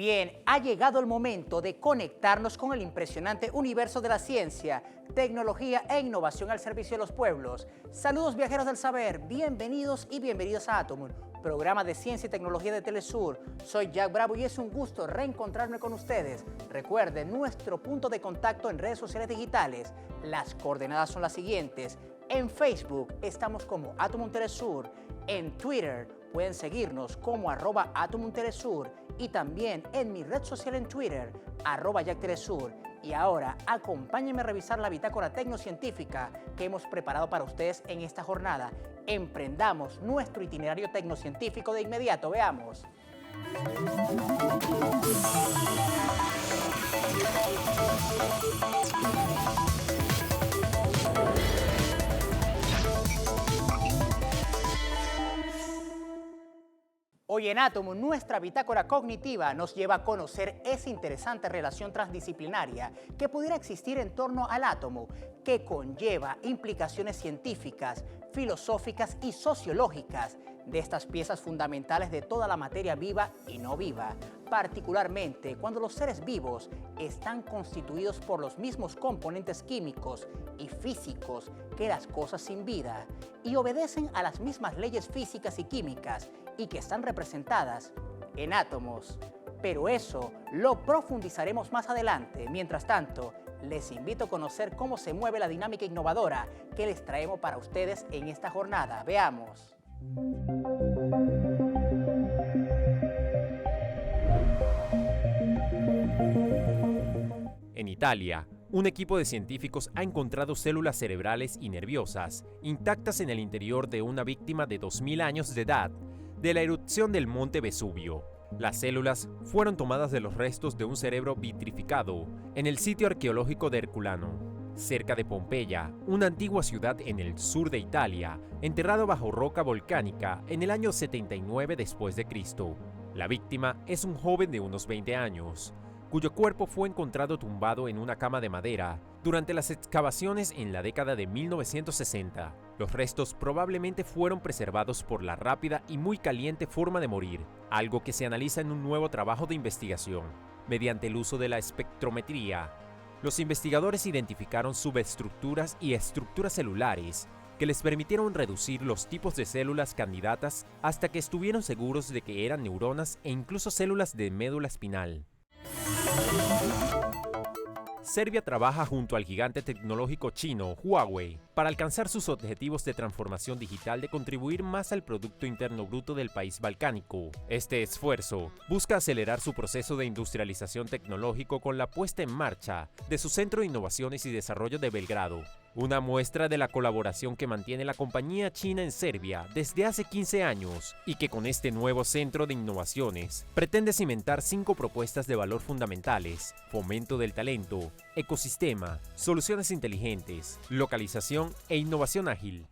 bien, ha llegado el momento de conectarnos con el impresionante universo de la ciencia, tecnología e innovación al servicio de los pueblos. Saludos viajeros del saber, bienvenidos y bienvenidos a Atomum, programa de ciencia y tecnología de Telesur. Soy Jack Bravo y es un gusto reencontrarme con ustedes. Recuerden nuestro punto de contacto en redes sociales digitales. Las coordenadas son las siguientes. En Facebook estamos como Atomum Telesur, en Twitter pueden seguirnos como @AtomumTelesur y también en mi red social en Twitter, @JackTelesur. Y ahora, acompáñenme a revisar la bitácora tecnocientífica que hemos preparado para ustedes en esta jornada. Emprendamos nuestro itinerario tecnocientífico de inmediato. Veamos. Hoy en Atomum, nuestra bitácora cognitiva nos lleva a conocer esa interesante relación transdisciplinaria que pudiera existir en torno al átomo, que conlleva implicaciones científicas, filosóficas y sociológicas de estas piezas fundamentales de toda la materia viva y no viva, particularmente cuando los seres vivos están constituidos por los mismos componentes químicos y físicos que las cosas sin vida y obedecen a las mismas leyes físicas y químicas y que están representadas en átomos. Pero eso lo profundizaremos más adelante. Mientras tanto, les invito a conocer cómo se mueve la dinámica innovadora que les traemos para ustedes en esta jornada. Veamos. En Italia, un equipo de científicos ha encontrado células cerebrales y nerviosas intactas en el interior de una víctima de 2000 años de edad de la erupción del monte Vesubio. Las células fueron tomadas de los restos de un cerebro vitrificado en el sitio arqueológico de Herculano, cerca de Pompeya, una antigua ciudad en el sur de Italia, enterrado bajo roca volcánica en el año 79 después de Cristo. La víctima es un joven de unos 20 años, cuyo cuerpo fue encontrado tumbado en una cama de madera durante las excavaciones en la década de 1960. Los restos probablemente fueron preservados por la rápida y muy caliente forma de morir, algo que se analiza en un nuevo trabajo de investigación. Mediante el uso de la espectrometría, los investigadores identificaron subestructuras y estructuras celulares que les permitieron reducir los tipos de células candidatas hasta que estuvieron seguros de que eran neuronas e incluso células de médula espinal. Serbia trabaja junto al gigante tecnológico chino Huawei para alcanzar sus objetivos de transformación digital de contribuir más al Producto Interno Bruto del país balcánico. Este esfuerzo busca acelerar su proceso de industrialización tecnológico con la puesta en marcha de su Centro de Innovaciones y Desarrollo de Belgrado, una muestra de la colaboración que mantiene la compañía china en Serbia desde hace 15 años y que con este nuevo centro de innovaciones pretende cimentar 5 propuestas de valor fundamentales: fomento del talento, ecosistema, soluciones inteligentes, localización e innovación ágil.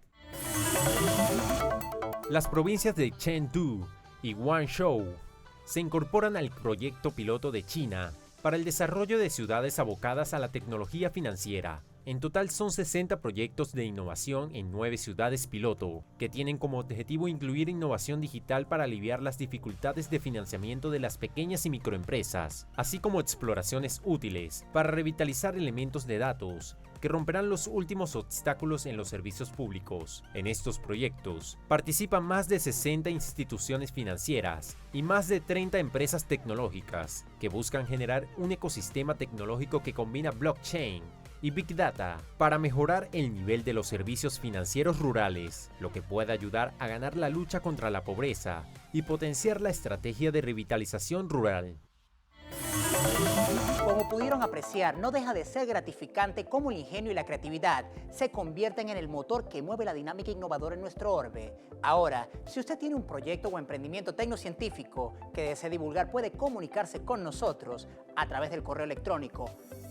Las provincias de Chengdu y Guangzhou se incorporan al proyecto piloto de China para el desarrollo de ciudades abocadas a la tecnología financiera. En total son 60 proyectos de innovación en 9 ciudades piloto, que tienen como objetivo incluir innovación digital para aliviar las dificultades de financiamiento de las pequeñas y microempresas, así como exploraciones útiles para revitalizar elementos de datos que romperán los últimos obstáculos en los servicios públicos. En estos proyectos participan más de 60 instituciones financieras y más de 30 empresas tecnológicas que buscan generar un ecosistema tecnológico que combina blockchain y Big Data para mejorar el nivel de los servicios financieros rurales, lo que puede ayudar a ganar la lucha contra la pobreza y potenciar la estrategia de revitalización rural. Como pudieron apreciar, no deja de ser gratificante cómo el ingenio y la creatividad se convierten en el motor que mueve la dinámica innovadora en nuestro orbe. Ahora, si usted tiene un proyecto o emprendimiento tecnocientífico que desea divulgar, puede comunicarse con nosotros a través del correo electrónico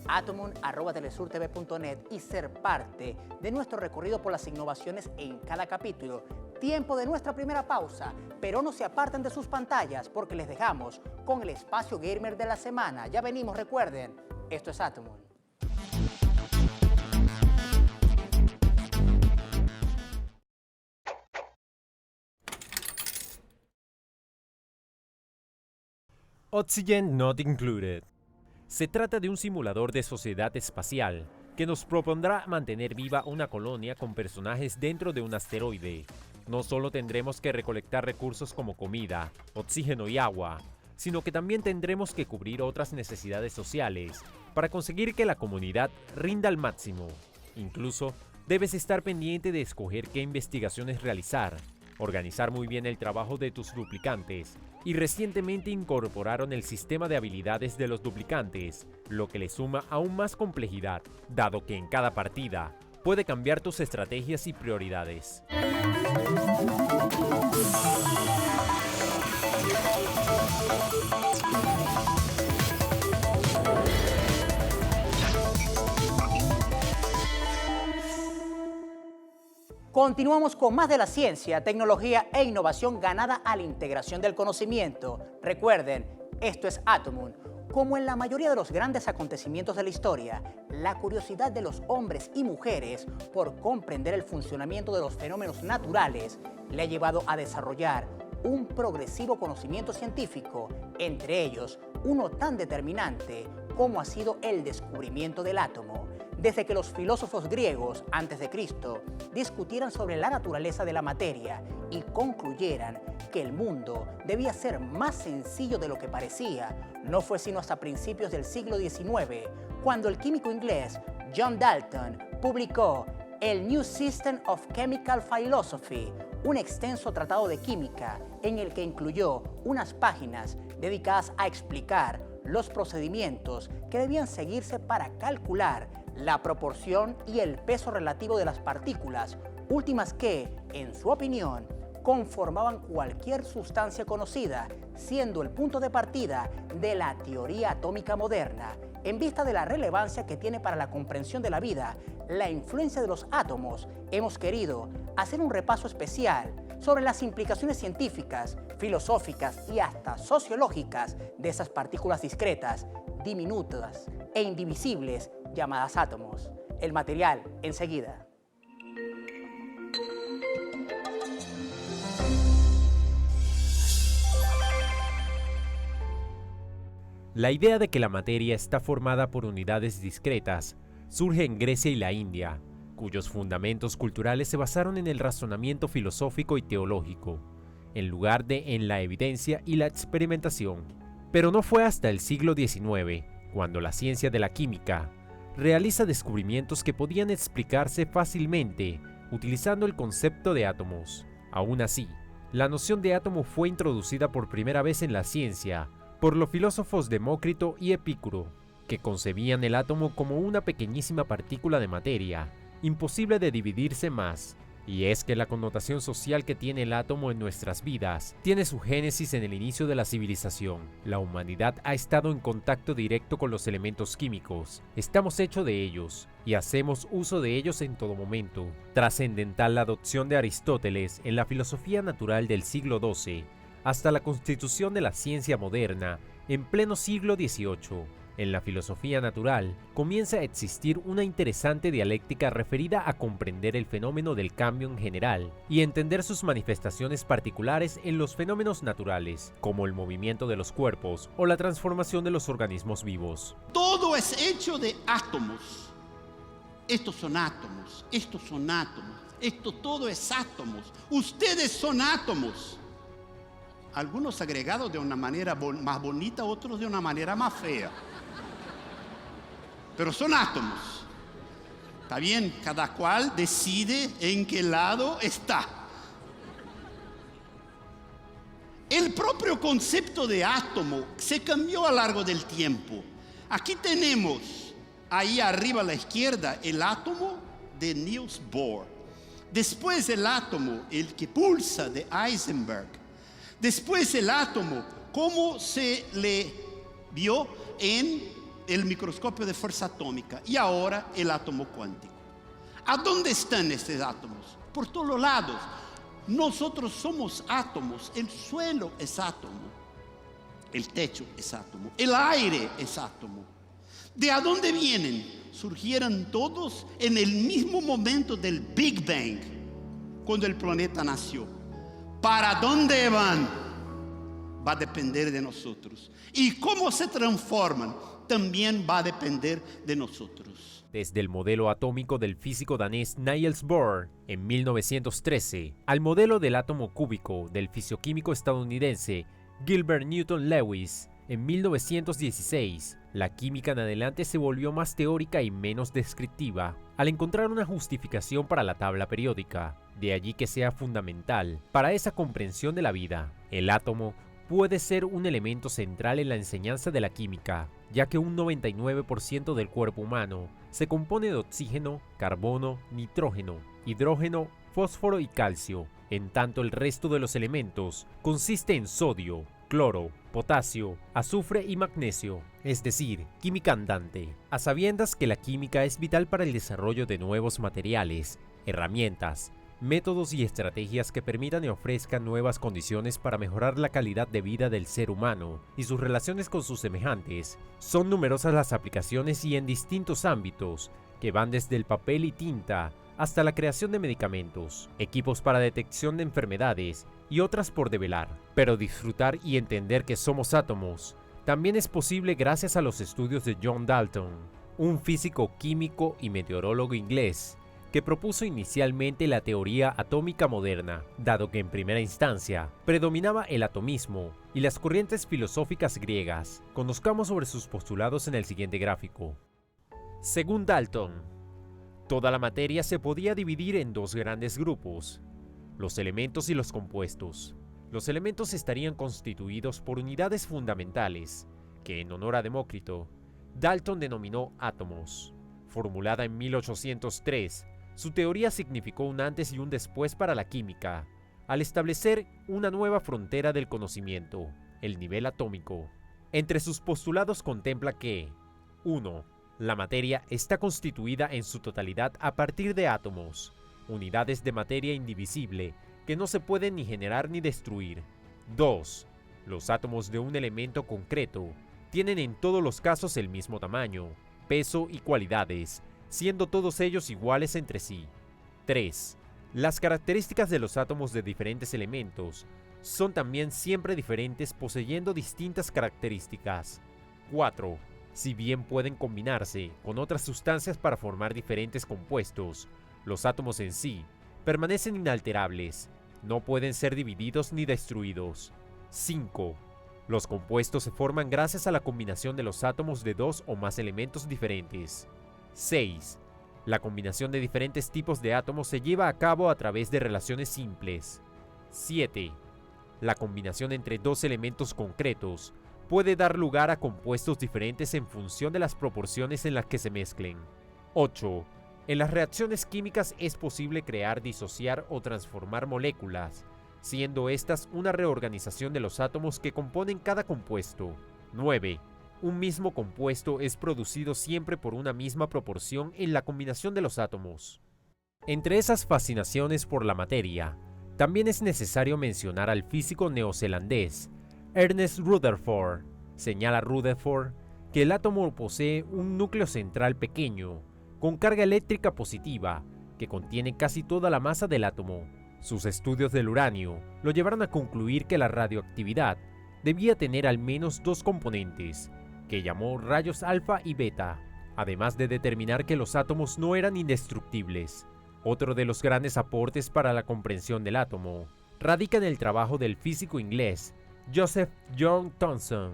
atomum@telesurtv.net y ser parte de nuestro recorrido por las innovaciones en cada capítulo. Tiempo de nuestra primera pausa, pero no se aparten de sus pantallas porque les dejamos con el espacio gamer de la semana. Ya venimos, recuerden, esto es Atomum. Oxygen Not Included. Se trata de un simulador de sociedad espacial que nos propondrá mantener viva una colonia con personajes dentro de un asteroide. No solo tendremos que recolectar recursos como comida, oxígeno y agua, sino que también tendremos que cubrir otras necesidades sociales para conseguir que la comunidad rinda al máximo. Incluso, debes estar pendiente de escoger qué investigaciones realizar, organizar muy bien el trabajo de tus duplicantes, y recientemente incorporaron el sistema de habilidades de los duplicantes, lo que le suma aún más complejidad, dado que en cada partida puede cambiar tus estrategias y prioridades. Continuamos con más de la ciencia, tecnología e innovación ganada a la integración del conocimiento. Recuerden, esto es Atomoon. Como en la mayoría de los grandes acontecimientos de la historia, la curiosidad de los hombres y mujeres por comprender el funcionamiento de los fenómenos naturales le ha llevado a desarrollar un progresivo conocimiento científico, entre ellos uno tan determinante como ha sido el descubrimiento del átomo. Desde que los filósofos griegos, antes de Cristo, discutieran sobre la naturaleza de la materia y concluyeran que el mundo debía ser más sencillo de lo que parecía, no fue sino hasta principios del siglo XIX, cuando el químico inglés John Dalton publicó el New System of Chemical Philosophy, un extenso tratado de química en el que incluyó unas páginas dedicadas a explicar los procedimientos que debían seguirse para calcular la proporción y el peso relativo de las partículas, últimas que, en su opinión, conformaban cualquier sustancia conocida, siendo el punto de partida de la teoría atómica moderna. En vista de la relevancia que tiene para la comprensión de la vida, la influencia de los átomos, hemos querido hacer un repaso especial sobre las implicaciones científicas, filosóficas y hasta sociológicas de esas partículas discretas, diminutas e indivisibles llamadas átomos. El material enseguida. La idea de que la materia está formada por unidades discretas surge en Grecia y la India, cuyos fundamentos culturales se basaron en el razonamiento filosófico y teológico, en lugar de en la evidencia y la experimentación. Pero no fue hasta el siglo XIX, cuando la ciencia de la química realiza descubrimientos que podían explicarse fácilmente utilizando el concepto de átomos. Aún así, la noción de átomo fue introducida por primera vez en la ciencia por los filósofos Demócrito y Epicuro, que concebían el átomo como una pequeñísima partícula de materia, imposible de dividirse más. Y es que la connotación social que tiene el átomo en nuestras vidas tiene su génesis en el inicio de la civilización. La humanidad ha estado en contacto directo con los elementos químicos, estamos hechos de ellos y hacemos uso de ellos en todo momento. Trascendental la adopción de Aristóteles en la filosofía natural del siglo XII, hasta la constitución de la ciencia moderna en pleno siglo XVIII. En la filosofía natural comienza a existir una interesante dialéctica referida a comprender el fenómeno del cambio en general y entender sus manifestaciones particulares en los fenómenos naturales, como el movimiento de los cuerpos o la transformación de los organismos vivos. Todo es hecho de átomos. Estos son átomos, estos son átomos, esto todo es átomos. Ustedes son átomos. Algunos agregados de una manera más bonita, otros de una manera más fea. Pero son átomos. Está bien, cada cual decide en qué lado está. El propio concepto de átomo se cambió a lo largo del tiempo. Aquí tenemos, ahí arriba a la izquierda, el átomo de Niels Bohr. Después el átomo, el que pulsa, de Heisenberg. Después el átomo, cómo se le vio en el microscopio de fuerza atómica y ahora el átomo cuántico. ¿A dónde están estos átomos? Por todos lados. Nosotros somos átomos, el suelo es átomo, el techo es átomo, el aire es átomo. ¿De a dónde vienen? Surgieron todos en el mismo momento del Big Bang, cuando el planeta nació. ¿Para dónde van? va a depender de nosotros. Y cómo se transforman también va a depender de nosotros. Desde el modelo atómico del físico danés Niels Bohr en 1913 al modelo del átomo cúbico del fisioquímico estadounidense Gilbert Newton Lewis en 1916, la química en adelante se volvió más teórica y menos descriptiva, al encontrar una justificación para la tabla periódica. De allí que sea fundamental para esa comprensión de la vida. El átomo puede ser un elemento central en la enseñanza de la química, ya que un 99% del cuerpo humano se compone de oxígeno, carbono, nitrógeno, hidrógeno, fósforo y calcio, en tanto el resto de los elementos consiste en sodio, cloro, potasio, azufre y magnesio, es decir, química andante. A sabiendas que la química es vital para el desarrollo de nuevos materiales, herramientas, métodos y estrategias que permitan y ofrezcan nuevas condiciones para mejorar la calidad de vida del ser humano y sus relaciones con sus semejantes, son numerosas las aplicaciones y en distintos ámbitos, que van desde el papel y tinta hasta la creación de medicamentos, equipos para detección de enfermedades y otras por develar. Pero disfrutar y entender que somos átomos también es posible gracias a los estudios de John Dalton, un físico químico y meteorólogo inglés, que propuso inicialmente la teoría atómica moderna, dado que en primera instancia predominaba el atomismo y las corrientes filosóficas griegas. Conozcamos sobre sus postulados en el siguiente gráfico. Según Dalton, toda la materia se podía dividir en dos grandes grupos, los elementos y los compuestos. Los elementos estarían constituidos por unidades fundamentales, que en honor a Demócrito, Dalton denominó átomos. Formulada en 1803, su teoría significó un antes y un después para la química, al establecer una nueva frontera del conocimiento, el nivel atómico. Entre sus postulados contempla que 1. La materia está constituida en su totalidad a partir de átomos, unidades de materia indivisible que no se pueden ni generar ni destruir. 2. Los átomos de un elemento concreto tienen en todos los casos el mismo tamaño, peso y cualidades, siendo todos ellos iguales entre sí. 3. Las características de los átomos de diferentes elementos son también siempre diferentes, poseyendo distintas características. 4. Si bien pueden combinarse con otras sustancias para formar diferentes compuestos, los átomos en sí permanecen inalterables, no pueden ser divididos ni destruidos. 5. Los compuestos se forman gracias a la combinación de los átomos de dos o más elementos diferentes. 6. La combinación de diferentes tipos de átomos se lleva a cabo a través de relaciones simples. 7. La combinación entre dos elementos concretos puede dar lugar a compuestos diferentes en función de las proporciones en las que se mezclen. 8. En las reacciones químicas es posible crear, disociar o transformar moléculas, siendo estas una reorganización de los átomos que componen cada compuesto. 9. Un mismo compuesto es producido siempre por una misma proporción en la combinación de los átomos. Entre esas fascinaciones por la materia, también es necesario mencionar al físico neozelandés Ernest Rutherford. Señala Rutherford que el átomo posee un núcleo central pequeño, con carga eléctrica positiva, que contiene casi toda la masa del átomo. Sus estudios del uranio lo llevaron a concluir que la radioactividad debía tener al menos dos componentes, que llamó rayos alfa y beta, además de determinar que los átomos no eran indestructibles. Otro de los grandes aportes para la comprensión del átomo radica en el trabajo del físico inglés Joseph John Thomson,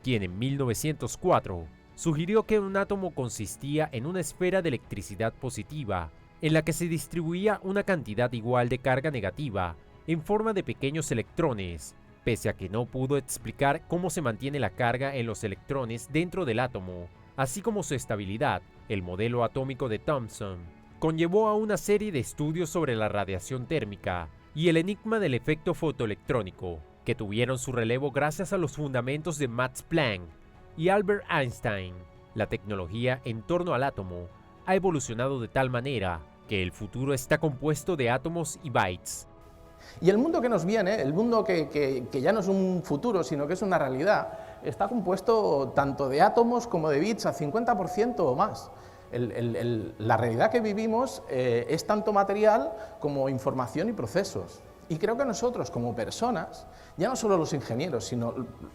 quien en 1904 sugirió que un átomo consistía en una esfera de electricidad positiva en la que se distribuía una cantidad igual de carga negativa en forma de pequeños electrones, pese a que no pudo explicar cómo se mantiene la carga en los electrones dentro del átomo, así como su estabilidad. El modelo atómico de Thomson conllevó a una serie de estudios sobre la radiación térmica y el enigma del efecto fotoelectrónico, que tuvieron su relevo gracias a los fundamentos de Max Planck y Albert Einstein. La tecnología en torno al átomo ha evolucionado de tal manera que el futuro está compuesto de átomos y bytes. Y el mundo que nos viene, el mundo que ya no es un futuro, sino que es una realidad, está compuesto tanto de átomos como de bits, a 50% o más. La realidad que vivimos es tanto material como información y procesos. Y creo que nosotros, como personas, ya no solo los ingenieros, sino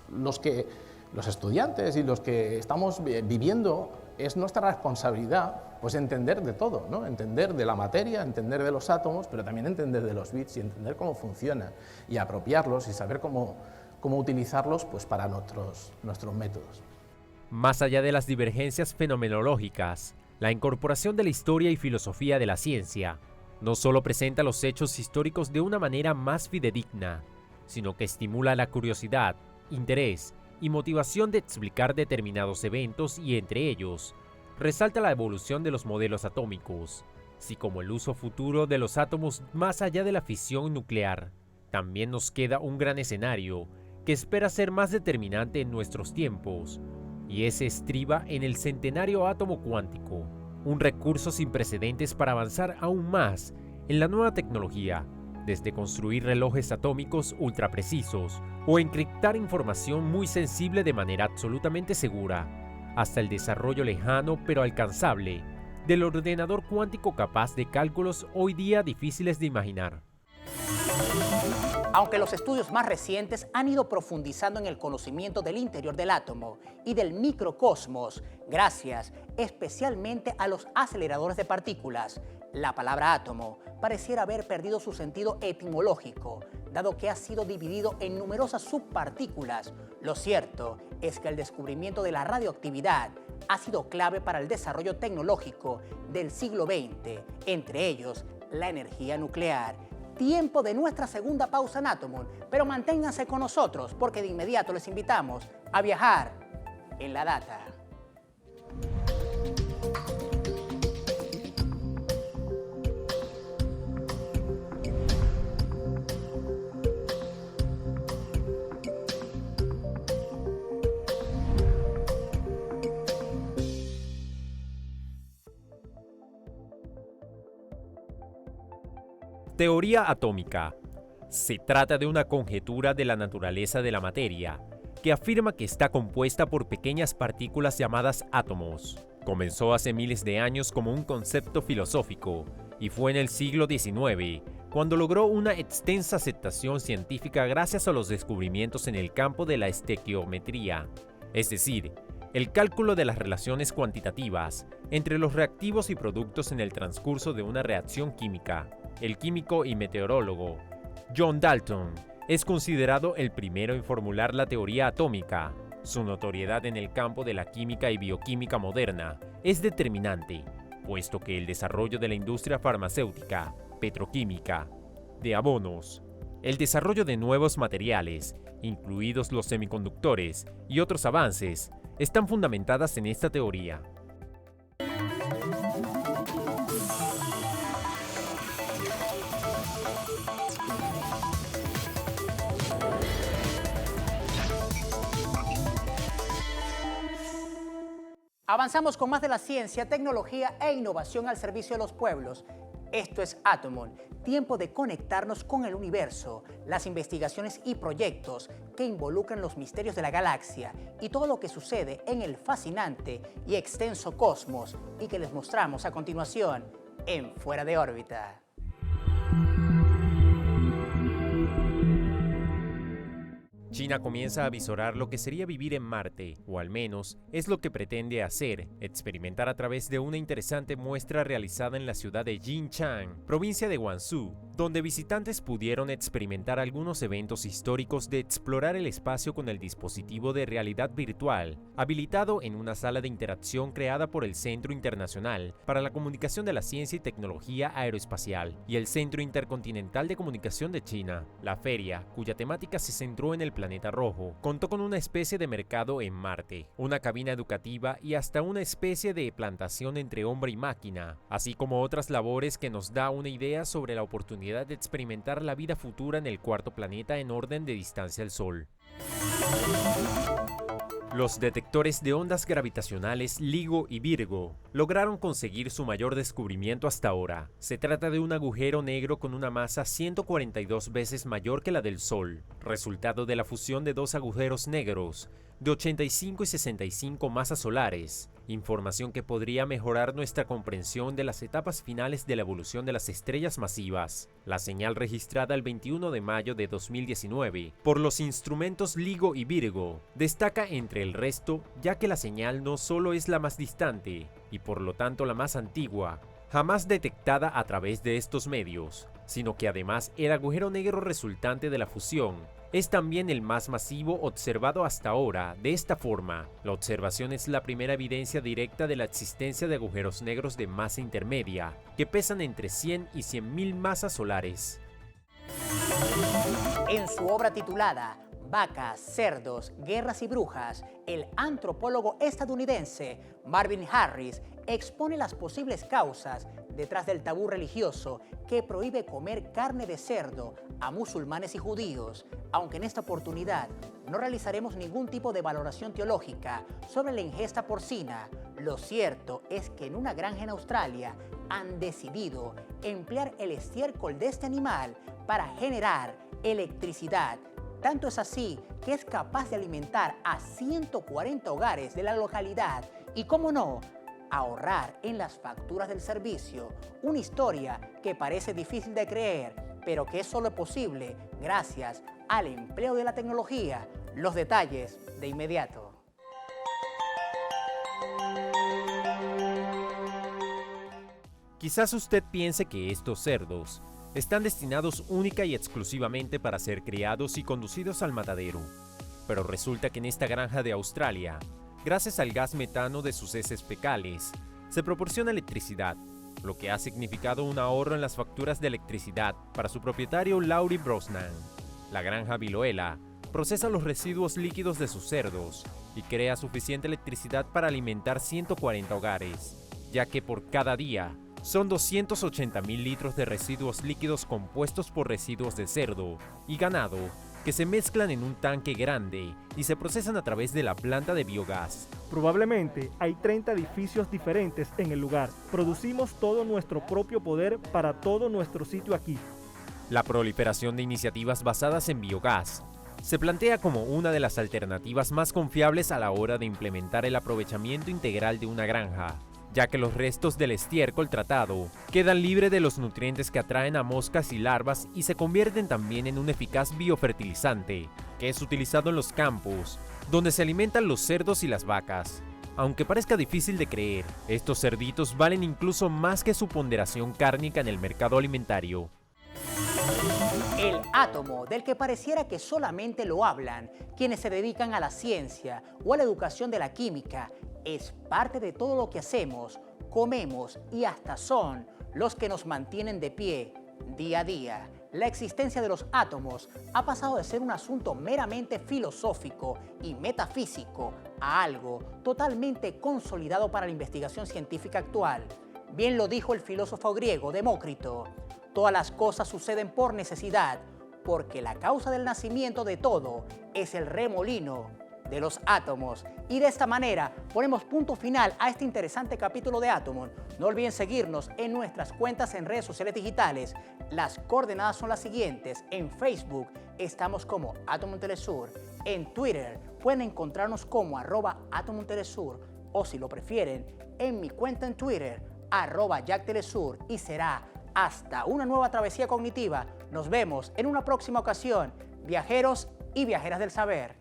los estudiantes y los que estamos viviendo, es nuestra responsabilidad pues entender de todo, ¿no? Entender de la materia, entender de los átomos, pero también entender de los bits y entender cómo funcionan y apropiarlos y saber cómo utilizarlos pues, para nuestros métodos. Más allá de las divergencias fenomenológicas, la incorporación de la historia y filosofía de la ciencia no solo presenta los hechos históricos de una manera más fidedigna, sino que estimula la curiosidad, interés y motivación de explicar determinados eventos y entre ellos, resalta la evolución de los modelos atómicos, así como el uso futuro de los átomos más allá de la fisión nuclear. También nos queda un gran escenario que espera ser más determinante en nuestros tiempos, y ese estriba en el centenario átomo cuántico, un recurso sin precedentes para avanzar aún más en la nueva tecnología, desde construir relojes atómicos ultraprecisos o encriptar información muy sensible de manera absolutamente segura, hasta el desarrollo lejano pero alcanzable del ordenador cuántico capaz de cálculos hoy día difíciles de imaginar. Aunque los estudios más recientes han ido profundizando en el conocimiento del interior del átomo y del microcosmos, gracias especialmente a los aceleradores de partículas, la palabra átomo pareciera haber perdido su sentido etimológico, dado que ha sido dividido en numerosas subpartículas. Lo cierto es que el descubrimiento de la radioactividad ha sido clave para el desarrollo tecnológico del siglo XX, entre ellos la energía nuclear. Tiempo de nuestra segunda pausa en Atomon, pero manténganse con nosotros porque de inmediato les invitamos a viajar en la data. Teoría atómica. Se trata de una conjetura de la naturaleza de la materia, que afirma que está compuesta por pequeñas partículas llamadas átomos. Comenzó hace miles de años como un concepto filosófico, y fue en el siglo XIX cuando logró una extensa aceptación científica gracias a los descubrimientos en el campo de la estequiometría, es decir, el cálculo de las relaciones cuantitativas entre los reactivos y productos en el transcurso de una reacción química. El químico y meteorólogo John Dalton es considerado el primero en formular la teoría atómica. Su notoriedad en el campo de la química y bioquímica moderna es determinante, puesto que el desarrollo de la industria farmacéutica, petroquímica, de abonos, el desarrollo de nuevos materiales, incluidos los semiconductores y otros avances, están fundamentadas en esta teoría. Avanzamos con más de la ciencia, tecnología e innovación al servicio de los pueblos. Esto es Atomon, tiempo de conectarnos con el universo, las investigaciones y proyectos que involucran los misterios de la galaxia y todo lo que sucede en el fascinante y extenso cosmos y que les mostramos a continuación en Fuera de órbita. China comienza a visorar lo que sería vivir en Marte, o al menos es lo que pretende hacer, experimentar a través de una interesante muestra realizada en la ciudad de Jinchang, provincia de Guangzhou, donde visitantes pudieron experimentar algunos eventos históricos de explorar el espacio con el dispositivo de realidad virtual, habilitado en una sala de interacción creada por el Centro Internacional para la Comunicación de la Ciencia y Tecnología Aeroespacial y el Centro Intercontinental de Comunicación de China. La feria, cuya temática se centró en el planeta rojo, contó con una especie de mercado en Marte, una cabina educativa y hasta una especie de plantación entre hombre y máquina, así como otras labores que nos da una idea sobre la oportunidad de experimentar la vida futura en el cuarto planeta en orden de distancia al Sol. Los detectores de ondas gravitacionales LIGO y Virgo lograron conseguir su mayor descubrimiento hasta ahora. Se trata de un agujero negro con una masa 142 veces mayor que la del Sol, resultado de la fusión de dos agujeros negros de 85 y 65 masas solares, información que podría mejorar nuestra comprensión de las etapas finales de la evolución de las estrellas masivas. La señal registrada el 21 de mayo de 2019 por los instrumentos LIGO y Virgo destaca entre el resto, ya que la señal no solo es la más distante y por lo tanto la más antigua, jamás detectada a través de estos medios, sino que además el agujero negro resultante de la fusión es también el más masivo observado hasta ahora. De esta forma, la observación es la primera evidencia directa de la existencia de agujeros negros de masa intermedia, que pesan entre 100 y 100.000 masas solares. En su obra titulada Vacas, cerdos, guerras y brujas, el antropólogo estadounidense Marvin Harris expone las posibles causas detrás del tabú religioso que prohíbe comer carne de cerdo a musulmanes y judíos, aunque en esta oportunidad no realizaremos ningún tipo de valoración teológica sobre la ingesta porcina. Lo cierto es que en una granja en Australia han decidido emplear el estiércol de este animal para generar electricidad. Tanto es así que es capaz de alimentar a 140 hogares de la localidad y, cómo no, ahorrar en las facturas del servicio. Una historia que parece difícil de creer, pero que es solo posible gracias al empleo de la tecnología. Los detalles de inmediato. Quizás usted piense que estos cerdos están destinados única y exclusivamente para ser criados y conducidos al matadero, pero resulta que en esta granja de Australia, gracias al gas metano de sus heces fecales, se proporciona electricidad, lo que ha significado un ahorro en las facturas de electricidad para su propietario Laurie Brosnan. La granja Viloela procesa los residuos líquidos de sus cerdos y crea suficiente electricidad para alimentar 140 hogares, ya que por cada día son 280.000 litros de residuos líquidos compuestos por residuos de cerdo y ganado que se mezclan en un tanque grande y se procesan a través de la planta de biogás. Probablemente hay 30 edificios diferentes en el lugar. Producimos todo nuestro propio poder para todo nuestro sitio aquí. La proliferación de iniciativas basadas en biogás se plantea como una de las alternativas más confiables a la hora de implementar el aprovechamiento integral de una granja, ya que los restos del estiércol tratado quedan libres de los nutrientes que atraen a moscas y larvas y se convierten también en un eficaz biofertilizante, que es utilizado en los campos, donde se alimentan los cerdos y las vacas. Aunque parezca difícil de creer, estos cerditos valen incluso más que su ponderación cárnica en el mercado alimentario. El átomo, del que pareciera que solamente lo hablan quienes se dedican a la ciencia o a la educación de la química, es parte de todo lo que hacemos, comemos y hasta son los que nos mantienen de pie día a día. La existencia de los átomos ha pasado de ser un asunto meramente filosófico y metafísico a algo totalmente consolidado para la investigación científica actual. Bien lo dijo el filósofo griego Demócrito: todas las cosas suceden por necesidad, porque la causa del nacimiento de todo es el remolino de los átomos. Y de esta manera ponemos punto final a este interesante capítulo de Atomon. No olviden seguirnos en nuestras cuentas en redes sociales digitales. Las coordenadas son las siguientes. En Facebook estamos como Atomon Telesur. En Twitter pueden encontrarnos como @AtomonTelesur, o si lo prefieren, en mi cuenta en Twitter, @JackTelesur. Y será hasta una nueva travesía cognitiva. Nos vemos en una próxima ocasión, viajeros y viajeras del saber.